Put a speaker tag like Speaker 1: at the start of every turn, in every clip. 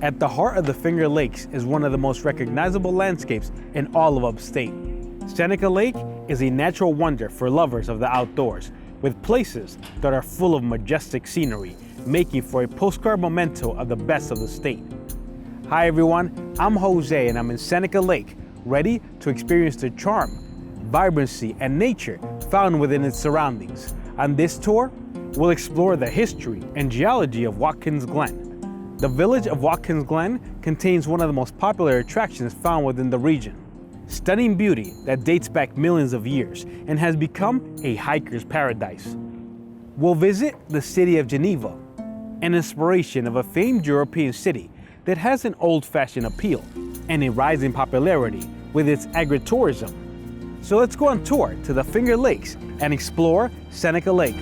Speaker 1: At the heart of the Finger Lakes is one of the most recognizable landscapes in all of upstate. Seneca Lake is a natural wonder for lovers of the outdoors, with places that are full of majestic scenery, making for a postcard memento of the best of the state. Hi everyone, I'm Jose and I'm in Seneca Lake, ready to experience the charm, vibrancy, and nature found within its surroundings. On this tour, we'll explore the history and geology of Watkins Glen. The village of Watkins Glen contains one of the most popular attractions found within the region. Stunning beauty that dates back millions of years and has become a hiker's paradise. We'll visit the city of Geneva, an inspiration of a famed European city that has an old-fashioned appeal and a rising popularity with its agritourism. So let's go on tour to the Finger Lakes and explore Seneca Lake.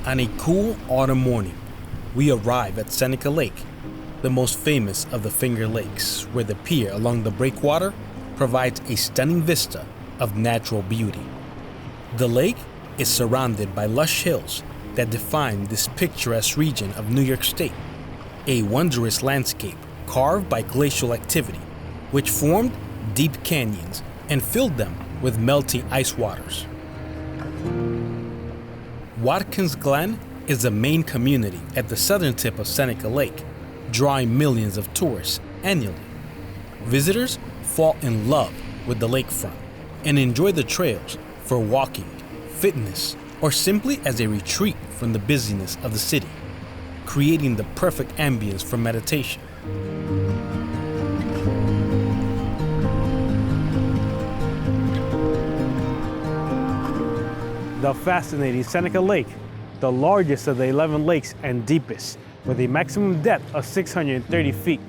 Speaker 1: On a cool autumn morning, we arrive at Seneca Lake, the most famous of the Finger Lakes, where the pier along the breakwater provides a stunning vista of natural beauty. The lake is surrounded by lush hills that define this picturesque region of New York State, a wondrous landscape carved by glacial activity, which formed deep canyons and filled them with melting ice waters. Watkins Glen is the main community at the southern tip of Seneca Lake, drawing millions of tourists annually. Visitors fall in love with the lakefront and enjoy the trails for walking, fitness, or simply as a retreat from the busyness of the city, creating the perfect ambience for meditation. The fascinating Seneca Lake, the largest of the 11 lakes and deepest, with a maximum depth of 630 feet.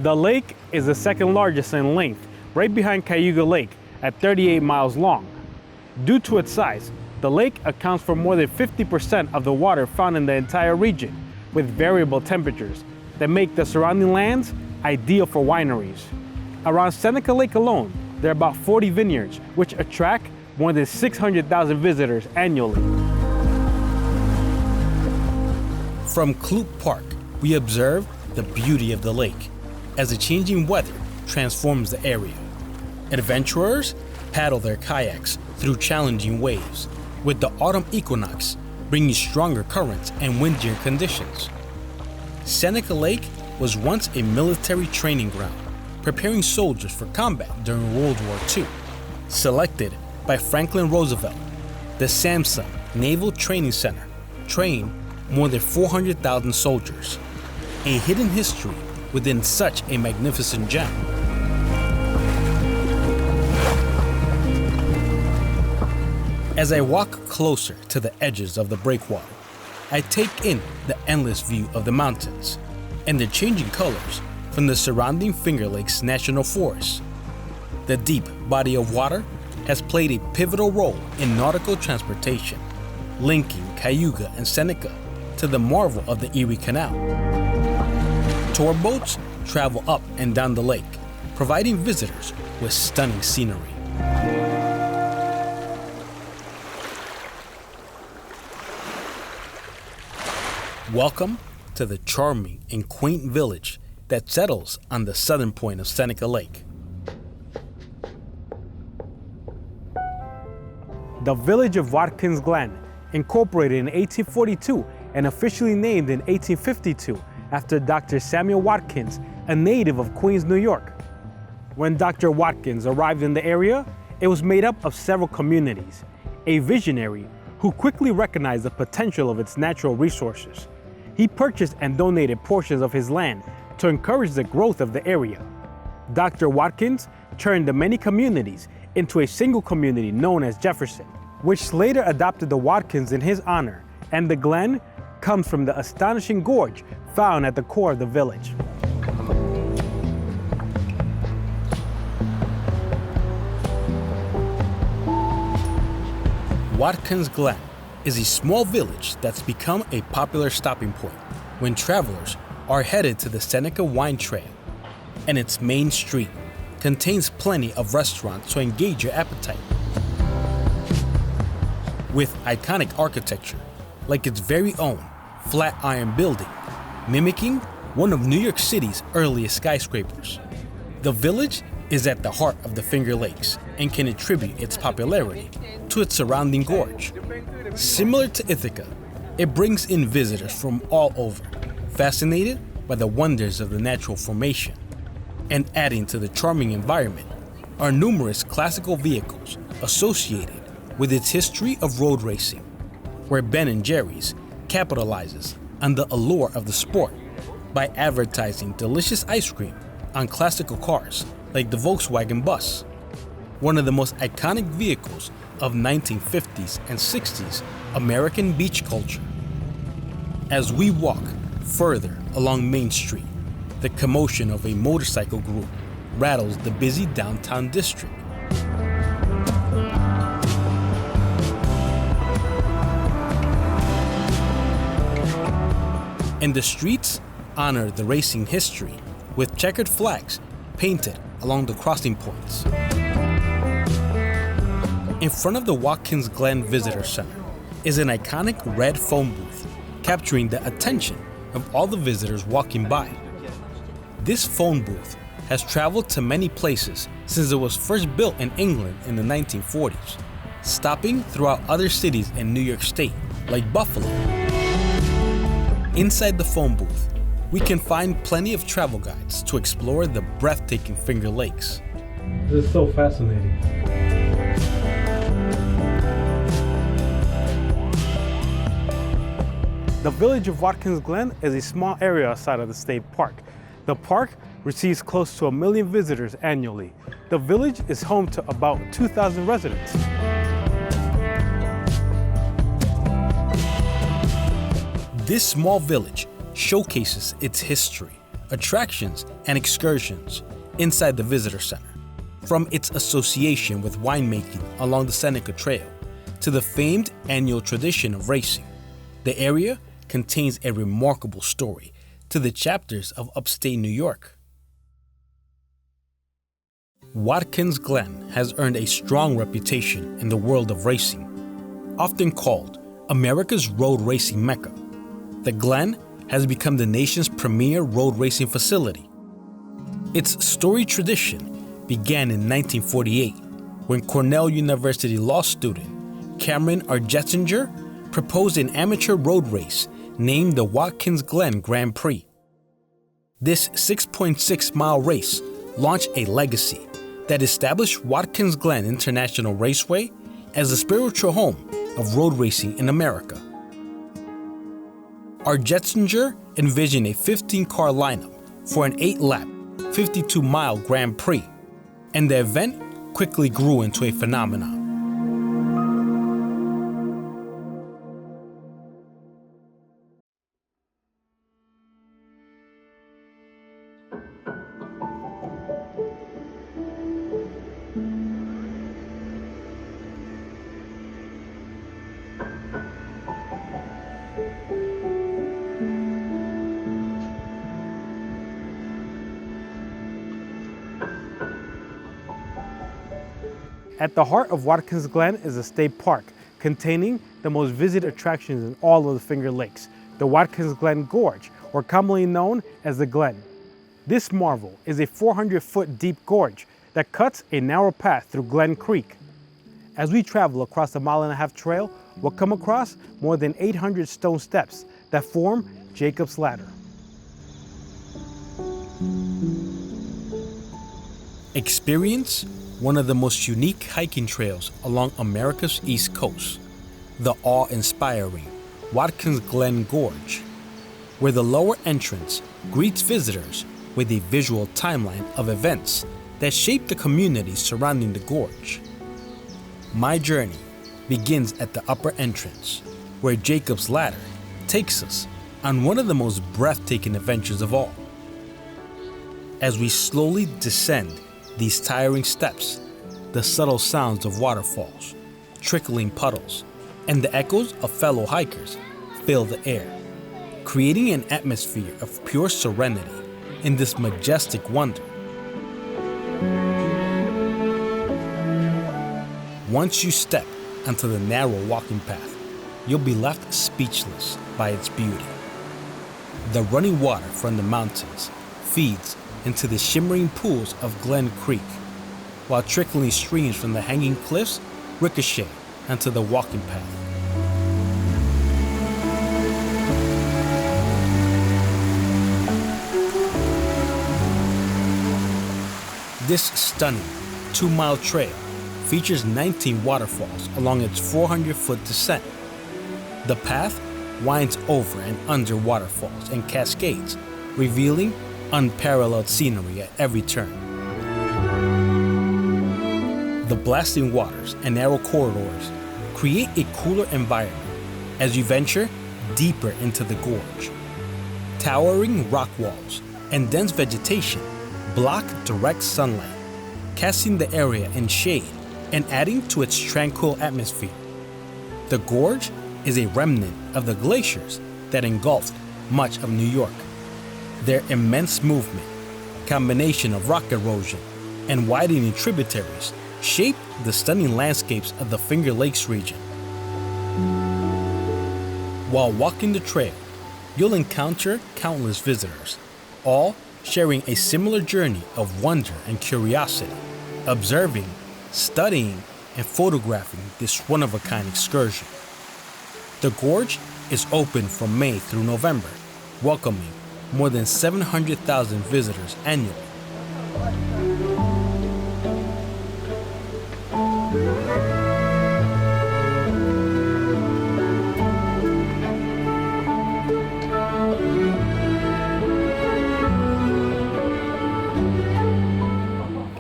Speaker 1: The lake is the second largest in length, right behind Cayuga Lake at 38 miles long. Due to its size, the lake accounts for more than 50% of the water found in the entire region, with variable temperatures that make the surrounding lands ideal for wineries. Around Seneca Lake alone, there are about 40 vineyards, which attract more than 600,000 visitors annually. From Kloop Park, we observe the beauty of the lake as the changing weather transforms the area. Adventurers paddle their kayaks through challenging waves, with the autumn equinox bringing stronger currents and windier conditions. Seneca Lake was once a military training ground, preparing soldiers for combat during World War II. Selected by Franklin Roosevelt, the Samson Naval Training Center trained more than 400,000 soldiers, a hidden history within such a magnificent gem. As I walk closer to the edges of the breakwater, I take in the endless view of the mountains and their changing colors from the surrounding Finger Lakes National Forest. The deep body of water has played a pivotal role in nautical transportation, linking Cayuga and Seneca to the marvel of the Erie Canal. Tour boats travel up and down the lake, providing visitors with stunning scenery. Welcome to the charming and quaint village that settles on the southern point of Seneca Lake. The village of Watkins Glen, incorporated in 1842 and officially named in 1852 after Dr. Samuel Watkins, a native of Queens, New York. When Dr. Watkins arrived in the area, it was made up of several communities, a visionary who quickly recognized the potential of its natural resources. He purchased and donated portions of his land to encourage the growth of the area. Dr. Watkins turned the many communities into a single community known as Jefferson. which later adopted the Watkins in his honor, and the Glen comes from the astonishing gorge found at the core of the village. Watkins Glen is a small village that's become a popular stopping point when travelers are headed to the Seneca Wine Trail, and its main street contains plenty of restaurants to engage your appetite. With iconic architecture, like its very own flat iron building, mimicking one of New York City's earliest skyscrapers. The village is at the heart of the Finger Lakes and can attribute its popularity to its surrounding gorge. Similar to Ithaca, it brings in visitors from all over, fascinated by the wonders of the natural formation. And adding to the charming environment are numerous classical vehicles associated with its history of road racing, where Ben & Jerry's capitalizes on the allure of the sport by advertising delicious ice cream on classical cars like the Volkswagen bus, one of the most iconic vehicles of 1950s and 60s American beach culture. As we walk further along Main Street, the commotion of a motorcycle group rattles the busy downtown district. And the streets honor the racing history with checkered flags painted along the crossing points. In front of the Watkins Glen Visitor Center is an iconic red phone booth capturing the attention of all the visitors walking by. This phone booth has traveled to many places since it was first built in England in the 1940s, stopping throughout other cities in New York State, like Buffalo. Inside the phone booth, we can find plenty of travel guides to explore the breathtaking Finger Lakes.
Speaker 2: This is so fascinating.
Speaker 1: The village of Watkins Glen is a small area outside of the state park. The park receives close to 1 million visitors annually. The village is home to about 2,000 residents. This small village showcases its history, attractions, and excursions inside the visitor center. From its association with winemaking along the Seneca Trail to the famed annual tradition of racing, the area contains a remarkable story to the chapters of upstate New York. Watkins Glen has earned a strong reputation in the world of racing. Often called America's road racing mecca, the Glen has become the nation's premier road racing facility. Its storied tradition began in 1948 when Cornell University law student Cameron R. Jetzinger proposed an amateur road race named the Watkins Glen Grand Prix. This 6.6-mile race launched a legacy that established Watkins Glen International Raceway as the spiritual home of road racing in America. R. Jetzinger envisioned a 15-car lineup for an 8-lap, 52-mile Grand Prix, and the event quickly grew into a phenomenon. At the heart of Watkins Glen is a state park containing the most visited attractions in all of the Finger Lakes, the Watkins Glen Gorge, or commonly known as the Glen. This marvel is a 400-foot deep gorge that cuts a narrow path through Glen Creek. As we travel across the 1.5-mile trail, we'll come across more than 800 stone steps that form Jacob's Ladder. Experience one of the most unique hiking trails along America's East Coast, the awe-inspiring Watkins Glen Gorge, where the lower entrance greets visitors with a visual timeline of events that shaped the communities surrounding the gorge. My journey begins at the upper entrance, where Jacob's Ladder takes us on one of the most breathtaking adventures of all. As we slowly descend these tiring steps, the subtle sounds of waterfalls, trickling puddles, and the echoes of fellow hikers fill the air, creating an atmosphere of pure serenity in this majestic wonder. Once you step onto the narrow walking path, you'll be left speechless by its beauty. The running water from the mountains feeds into the shimmering pools of Glen Creek, while trickling streams from the hanging cliffs ricochet onto the walking path. This stunning 2-mile trail features 19 waterfalls along its 400-foot descent. The path winds over and under waterfalls and cascades, revealing unparalleled scenery at every turn. The blasting waters and narrow corridors create a cooler environment as you venture deeper into the gorge. Towering rock walls and dense vegetation block direct sunlight, casting the area in shade and adding to its tranquil atmosphere. The gorge is a remnant of the glaciers that engulfed much of New York. Their immense movement, combination of rock erosion, and widening tributaries shape the stunning landscapes of the Finger Lakes region. While walking the trail, you'll encounter countless visitors, all sharing a similar journey of wonder and curiosity, observing, studying, and photographing this one-of-a-kind excursion. The gorge is open from May through November, welcoming more than 700,000 visitors annually.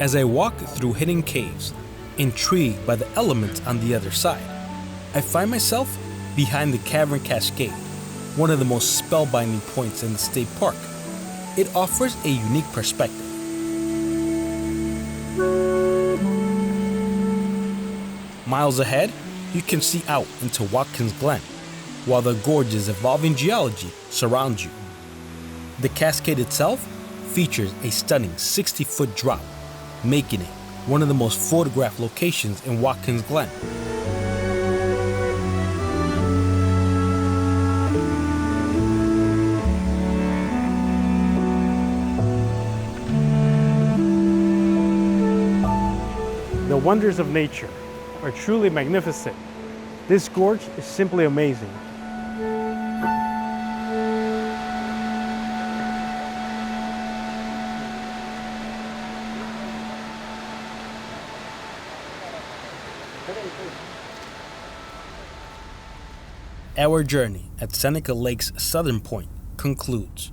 Speaker 1: As I walk through hidden caves, intrigued by the elements on the other side, I find myself behind the cavern cascade, one of the most spellbinding points in the state park. It offers a unique perspective. Miles ahead, you can see out into Watkins Glen, while the gorge's evolving geology surrounds you. The cascade itself features a stunning 60-foot drop, making it one of the most photographed locations in Watkins Glen.
Speaker 2: The wonders of nature are truly magnificent. This gorge is simply amazing.
Speaker 1: Our journey at Seneca Lake's southern point concludes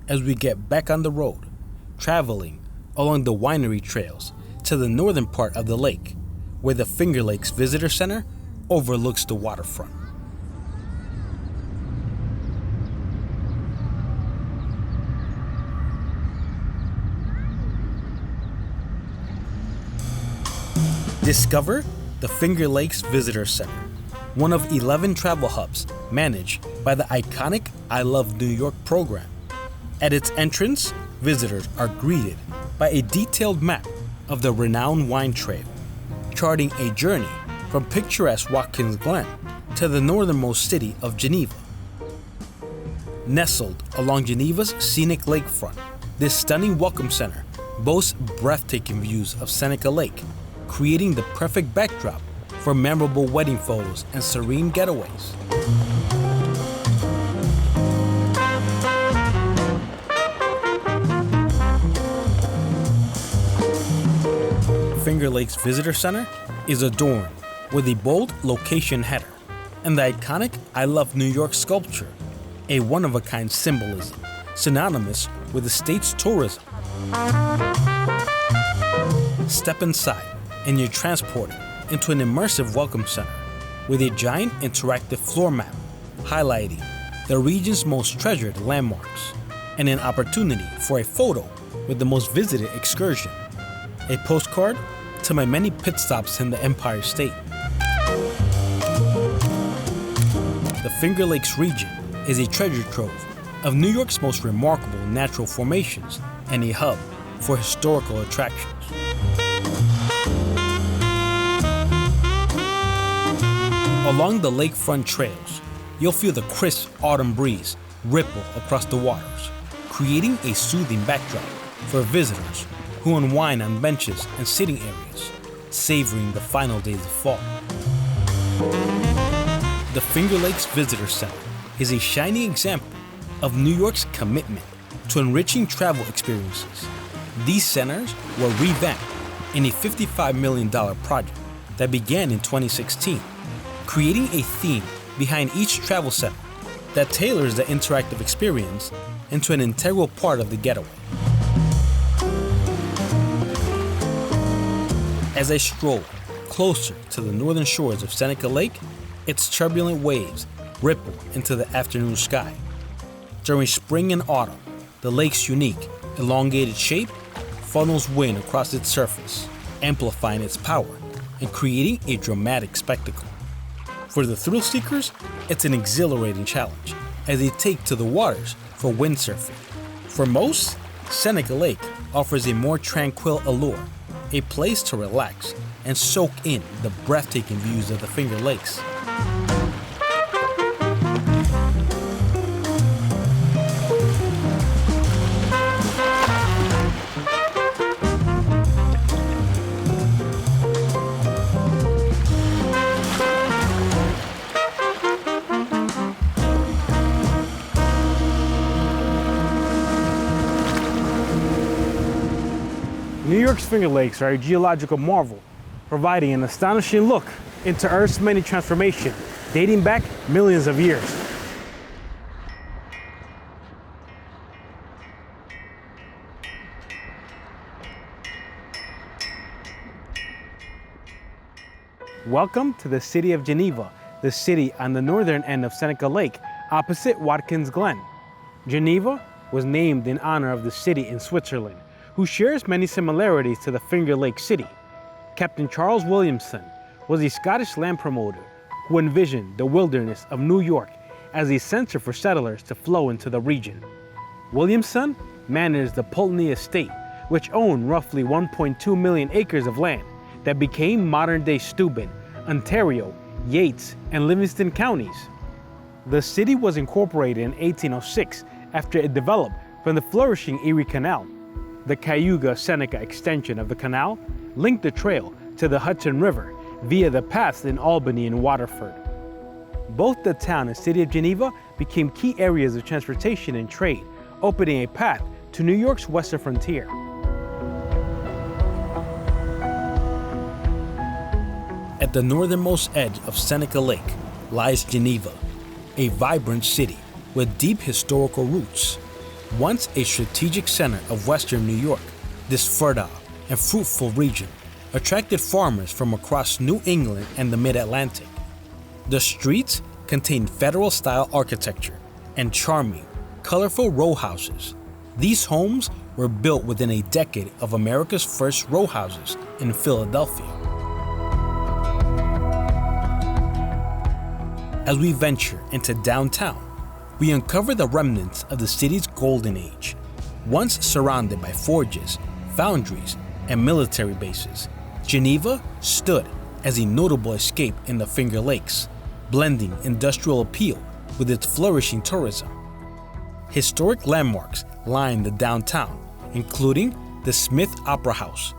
Speaker 1: as we get back on the road, traveling along the winery trails to the northern part of the lake, where the Finger Lakes Visitor Center overlooks the waterfront. Discover the Finger Lakes Visitor Center, one of 11 travel hubs managed by the iconic I Love New York program. At its entrance, visitors are greeted by a detailed map of the renowned wine trail, charting a journey from picturesque Watkins Glen to the northernmost city of Geneva. Nestled along Geneva's scenic lakefront, this stunning welcome center boasts breathtaking views of Seneca Lake, creating the perfect backdrop for memorable wedding photos and serene getaways. Finger Lakes Visitor Center is adorned with a bold location header and the iconic I Love New York sculpture, a one-of-a-kind symbolism synonymous with the state's tourism. Step inside and you're transported into an immersive welcome center with a giant interactive floor map highlighting the region's most treasured landmarks, and an opportunity for a photo with the most visited excursion, a postcard to my many pit stops in the Empire State. The Finger Lakes region is a treasure trove of New York's most remarkable natural formations and a hub for historical attractions. Along the lakefront trails, you'll feel the crisp autumn breeze ripple across the waters, creating a soothing backdrop for visitors who unwind on benches and sitting areas, savoring the final days of fall. The Finger Lakes Visitor Center is a shining example of New York's commitment to enriching travel experiences. These centers were revamped in a $55 million project that began in 2016, creating a theme behind each travel center that tailors the interactive experience into an integral part of the getaway. As I stroll closer to the northern shores of Seneca Lake, its turbulent waves ripple into the afternoon sky. During spring and autumn, the lake's unique, elongated shape funnels wind across its surface, amplifying its power and creating a dramatic spectacle. For the thrill seekers, it's an exhilarating challenge as they take to the waters for windsurfing. For most, Seneca Lake offers a more tranquil allure, a place to relax and soak in the breathtaking views of the Finger Lakes.
Speaker 2: New York's Finger Lakes are a geological marvel, providing an astonishing look into Earth's many transformations, dating back millions of years. Welcome to the city of Geneva, the city on the northern end of Seneca Lake, opposite Watkins Glen. Geneva was named in honor of the city in Switzerland, who shares many similarities to the Finger Lake city. Captain Charles Williamson was a Scottish land promoter who envisioned the wilderness of New York as a center for settlers to flow into the region. Williamson managed the Pulteney Estate, which owned roughly 1.2 million acres of land that became modern-day Steuben, Ontario, Yates, and Livingston counties. The city was incorporated in 1806 after it developed from the flourishing Erie Canal. The Cayuga-Seneca extension of the canal linked the trail to the Hudson River via the paths in Albany and Waterford. Both the town and city of Geneva became key areas of transportation and trade, opening a path to New York's western frontier.
Speaker 1: At the northernmost edge of Seneca Lake lies Geneva, a vibrant city with deep historical roots. Once a strategic center of western New York, this fertile and fruitful region attracted farmers from across New England and the Mid-Atlantic. The streets contained federal-style architecture and charming, colorful row houses. These homes were built within a decade of America's first row houses in Philadelphia. As we venture into downtown, we uncover the remnants of the city's golden age. Once surrounded by forges, foundries, and military bases, Geneva stood as a notable escape in the Finger Lakes, blending industrial appeal with its flourishing tourism. Historic landmarks line the downtown, including the Smith Opera House,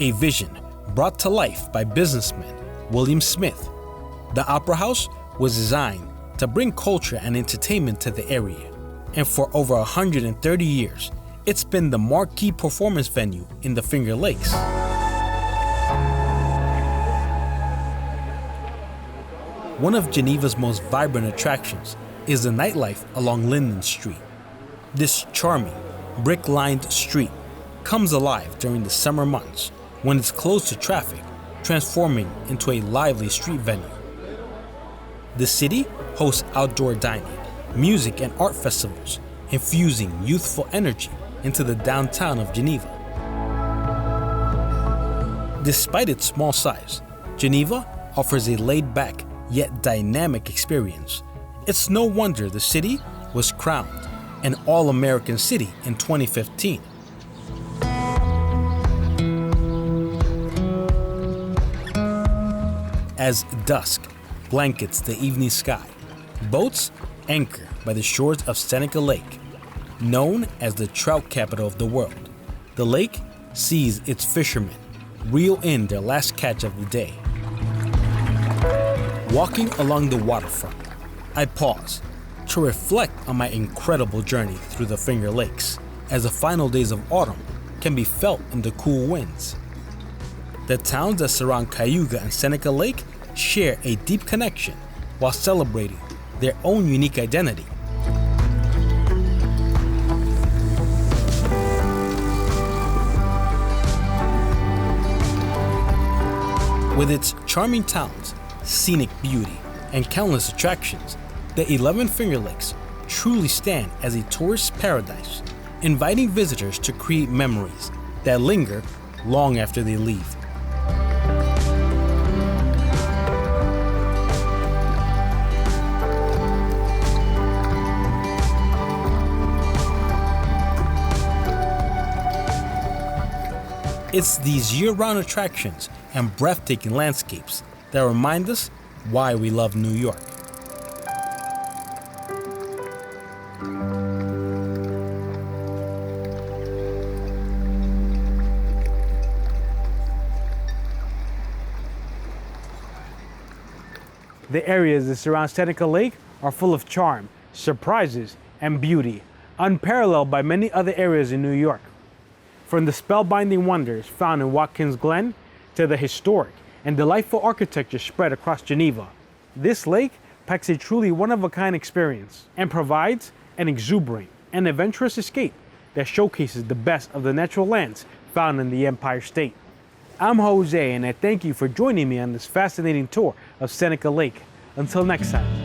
Speaker 1: a vision brought to life by businessman William Smith. The Opera House was designed to bring culture and entertainment to the area, and for over 130 years, it's been the marquee performance venue in the Finger Lakes. One of Geneva's most vibrant attractions is the nightlife along Linden Street. This charming, brick-lined street comes alive during the summer months when it's closed to traffic, transforming into a lively street venue.
Speaker 2: The city hosts outdoor dining, music and art festivals, infusing youthful energy into the downtown of Geneva. Despite its small size, Geneva offers a laid-back yet dynamic experience. It's no wonder the city was crowned an All-American City in 2015. As dusk blankets the evening sky, boats anchor by the shores of Seneca Lake, known as the trout capital of the world. The lake sees its fishermen reel in their last catch of the day. Walking along the waterfront, I pause to reflect on my incredible journey through the Finger Lakes, as the final days of autumn can be felt in the cool winds. The towns that surround Cayuga and Seneca Lake share a deep connection while celebrating their own unique identity. With its charming towns, scenic beauty, and countless attractions, the 11 Finger Lakes truly stand as a tourist paradise, inviting visitors to create memories that linger long after they leave. It's these year-round attractions and breathtaking landscapes that remind us why we love New York.
Speaker 1: The areas that surround Seneca Lake are full of charm, surprises, and beauty, unparalleled by many other areas in New York. From the spellbinding wonders found in Watkins Glen to the historic and delightful architecture spread across Geneva, this lake packs a truly one-of-a-kind experience and provides an exuberant and adventurous escape that showcases the best of the natural lands found in the Empire State. I'm Jose, and I thank you for joining me on this fascinating tour of Seneca Lake. Until next time.